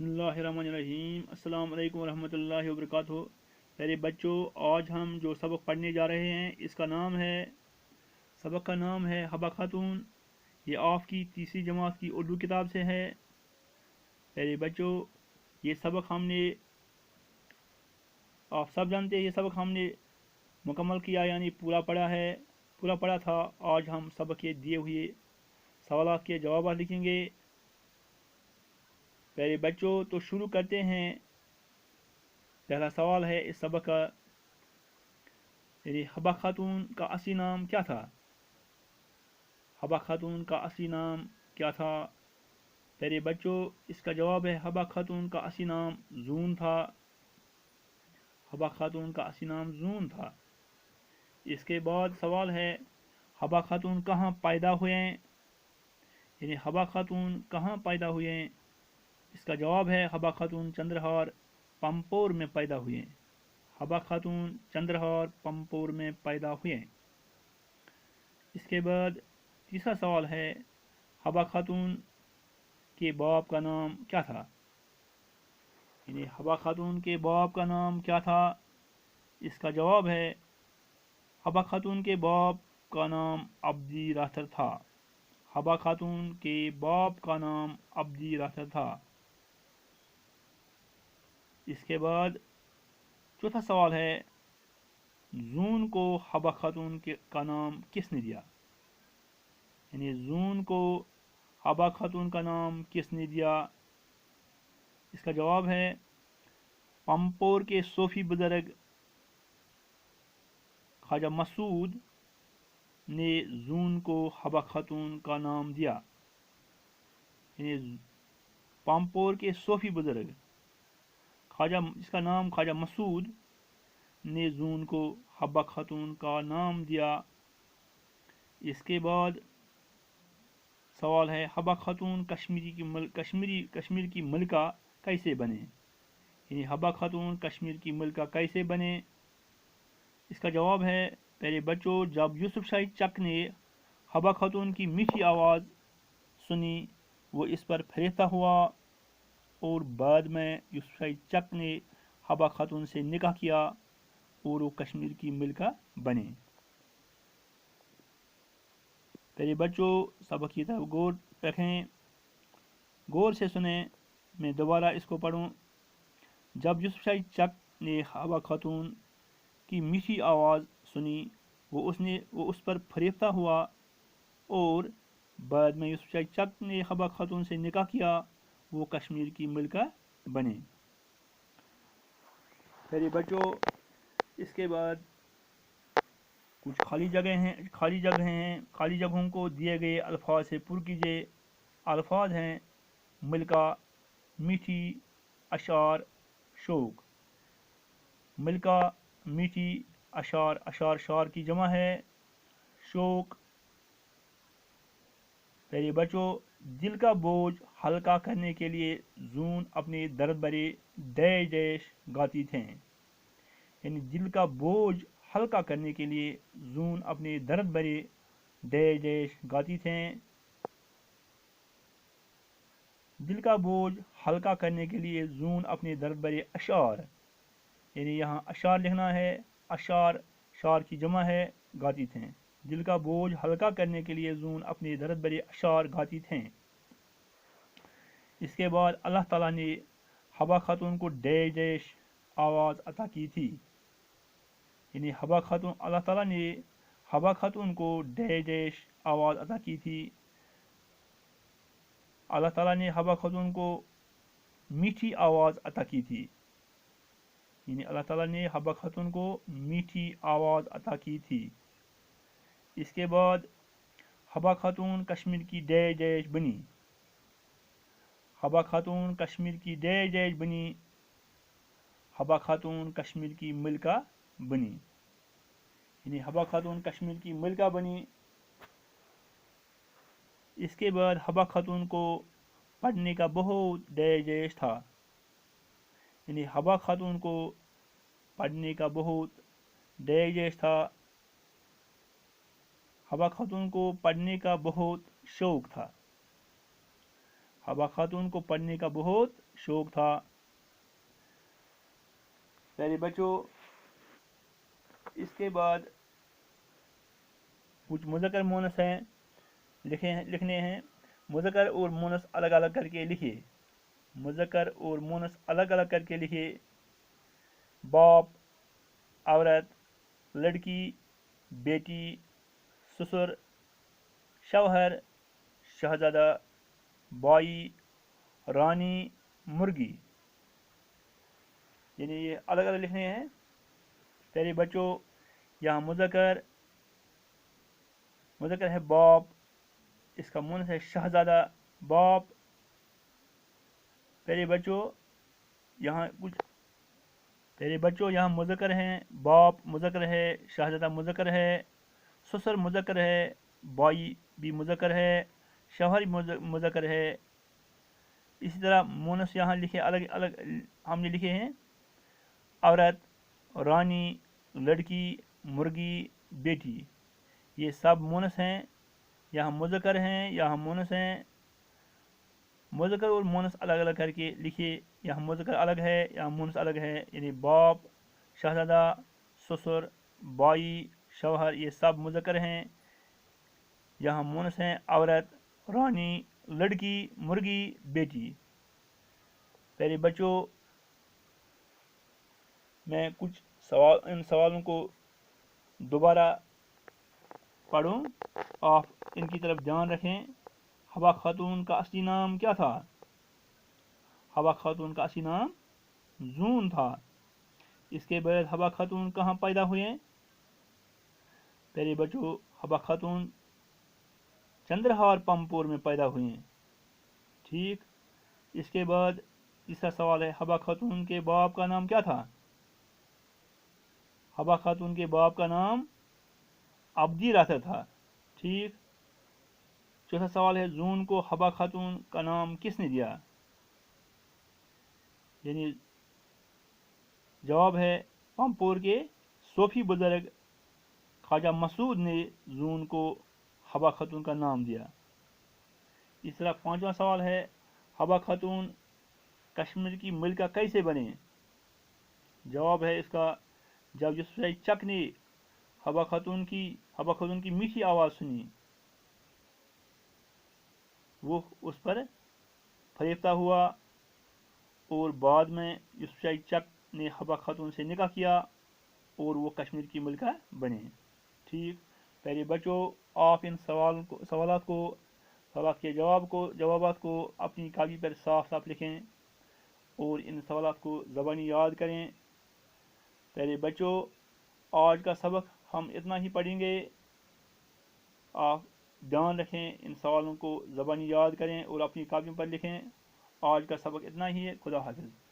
बिस्मिल्लाहिर्रहमानिर्रहीम। अस्सलाम वालेकुम रहमतुल्लाहि व बरकातुहू। प्यारे बच्चों, आज हम जो सबक पढ़ने जा रहे हैं सबक का नाम है हबा खातून। ये आपकी तीसरी जमात की उर्दू किताब से है। प्यारे बच्चों, ये सबक आप सब जानते हैं, ये सबक हमने मुकम्मल किया, यानी पूरा पढ़ा था। आज हम सबक के दिए हुए सवालात के जवाब लिखेंगे। प्यारे बच्चों, तो शुरू करते हैं। पहला सवाल है इस सबक का, यानी हबा खातून का असली नाम क्या था? हबा खातून का असली नाम क्या था? प्यारे बच्चों, इसका जवाब है हबा खातून का असली नाम जून था। हबा खातून का असली नाम जून था। इसके बाद सवाल है हबा खातून कहाँ पैदा हुए? यानी हबा खातून कहाँ पैदा हुए? इसका जवाब है हबा खातून चंद्रहार पंपोर में पैदा हुए। हबा खातून चंद्रहार पंपोर में पैदा हुए। इसके बाद तीसरा सवाल है हबा खातून के बाप का नाम क्या था? यानी हबा खातून के बाप का नाम क्या था? इसका जवाब है हबा खातून के बाप का नाम अब्दी राथर था। हबा खातून के बाप का नाम अब्दी राथर था। इसके बाद चौथा सवाल है जून को हबा खातून का नाम किसने दिया? यानी जून को हबा खातून का नाम किसने दिया? इसका जवाब है पंपोर के सूफी बुजुर्ग ख्वाजा मसूद ने जून को हबा खातून का नाम दिया। यानी पंपोर के सूफी बुजुर्ग जिसका नाम ख्वाजा मसूद ने जून को हबा खातून का नाम दिया। इसके बाद सवाल है हबा खातून कश्मीर की मलिका कैसे बने? यानी हबा खातून कश्मीर की मलिका कैसे बने? इसका जवाब है प्यारे बच्चों, जब यूसुफ शाही चक ने हबा खातून की मीठी आवाज़ सुनी, वो इस पर फरेफ्ता हुआ और बाद में यूसुफ शाही चक ने हबा खातून से निकाह किया और वो कश्मीर की मलिका बने। प्यारे बच्चों, सबक की तरफ गौर रखें, गौर से सुने। मैं दोबारा इसको पढ़ूं। जब यूसुफ शाही चक ने हबा खातून की मीठी आवाज़ सुनी, वो उस पर फरेफ्ता हुआ और बाद में यूसुफ शाही चक ने हबा खातून से निकाह किया, वो कश्मीर की मलिका बने। मेरे बच्चों, इसके बाद कुछ खाली जगहों को दिए गए अल्फाज से पुर कीजिए। अल्फाज हैं मलिका, मीठी, अशार, शौक। मलिका, मीठी, अशार शार की जमा है, शौक। मेरे बच्चों, दिल का बोझ हल्का करने के लिए जून अपने दर्द भरे डैश डैश गाती थे। यानी दिल का बोझ हल्का करने के लिए जून अपने दर्द भरे डैश डैश गाती थे। दिल का बोझ हल्का करने के लिए जून अपने दर्द भरे अशार, यानी यहाँ अशार लिखना है, अशार शार की जमा है, गाती थे। दिल का बोझ हल्का करने के लिए जून अपने दर्द भरे अशार गाती थे। इसके बाद अल्लाह ताला ने हबा खातून को डैश डैश आवाज़ अता की थी। यानी अल्लाह ताला ने हबा खातून को डैश डैश आवाज़ अता की थी। अल्लाह ताला ने हबा खातून को मीठी आवाज़ अता की थी। यानी अल्लाह ताला ने हबा खातून को मीठी आवाज़ अता की थी। इसके बाद हबा खातून कश्मीर की डैश डैश बनी। हबा खातून कश्मीर की डैश डैश बनी। हबा खातून कश्मीर की मलिका बनी। यानी हबा खातून कश्मीर की मलिका बनी। इसके बाद हबा खातून को पढ़ने का बहुत डैश डैश था। यानी हबा खातून को पढ़ने का बहुत डैश डैश था। हबा खातून को पढ़ने का बहुत शौक था। حبا خاتون کو پڑھنے کا بہت شوق تھا۔ پیارے بچوں، اس کے بعد کچھ مذکر مونس ہیں لکھنے ہیں۔ مذکر اور مونس الگ الگ کر کے لکھیے۔ مذکر اور مونس الگ الگ کر کے لکھیے۔ باپ، عورت، لڑکی، بیٹی، سسر، شوہر، شہزادہ، بائی، رانی، مرغی، یعنی یہ الگ الگ لکھنے ہیں۔ پیارے بچوں، یہاں مذکر ہے باپ، اس کا مونس ہے شہزادہ باپ۔ پیارے بچوں یہاں مذکر ہیں، باپ مذکر ہے، شہزادہ مذکر ہے، سسر مذکر ہے، بائی بھی مذکر ہے، شوہر مذکر ہے۔ اسی طرح مونس یہاں لکھے الگ الگ ہم نے لکھے ہیں۔ عورت، رانی، لڑکی، مرغی، بیٹی، یہ سب مونس ہیں۔ یہاں مذکر ہیں، یہاں مونس ہیں۔ مذکر اور مونس الگ الگ کر کے لکھیے۔ یہاں مذکر الگ ہے، یہاں مونس الگ ہے، یعنی باپ، شہزادہ، سسر، بائی، شوہر، یہ سب مذکر ہیں۔ یہاں مونس ہیں عورت، رانی، لڑکی، مرغی، بیٹی۔ پیارے بچوں، میں کچھ ان سوالوں کو دوبارہ پڑھوں، آپ ان کی طرف دھیان رکھیں۔ حبا خاتون کا اصلی نام کیا تھا؟ حبا خاتون کا اصلی نام زون تھا۔ اس کے بعد حبا خاتون کہاں پیدا ہوئے؟ پیارے بچوں، حبا خاتون چندرہار پمپور میں پیدا ہوئے ہیں۔ ٹھیک، اس کے بعد تیسرا سوال ہے، حبا خاتون کے باپ کا نام کیا تھا؟ حبا خاتون کے باپ کا نام عبدی رہتا تھا۔ ٹھیک، چوتھا سوال ہے، زون کو حبا خاتون کا نام کس نے دیا؟ یعنی جواب ہے پمپور کے صوفی بزرگ خواجہ مسعود نے زون کو حبا خاتون کا نام دیا۔ اس طرح پانچواں سوال ہے، حبا خاتون کشمیر کی ملکہ کیسے بنے؟ جواب ہے اس کا، جب یوسف شاہی چک نے حبا خاتون کی میٹھی آواز سنی، وہ اس پر فریفتہ ہوا، اور بعد میں یوسف شاہی چک نے حبا خاتون سے نکاح کیا اور وہ کشمیر کی ملکہ بنے۔ ٹھیک، پیارے بچوں، آپ ان سوالات کے جوابات کو اپنی کاپی پر صاف صاف لکھیں اور ان سوالات کو زبانی یاد کریں۔ پیارے بچوں، آج کا سبق ہم اتنا ہی پڑھیں گے۔ آپ دھیان رکھیں، ان سوالوں کو زبانی یاد کریں اور اپنی کاپیوں پر لکھیں۔ آج کا سبق اتنا ہی ہے۔ خدا حافظ۔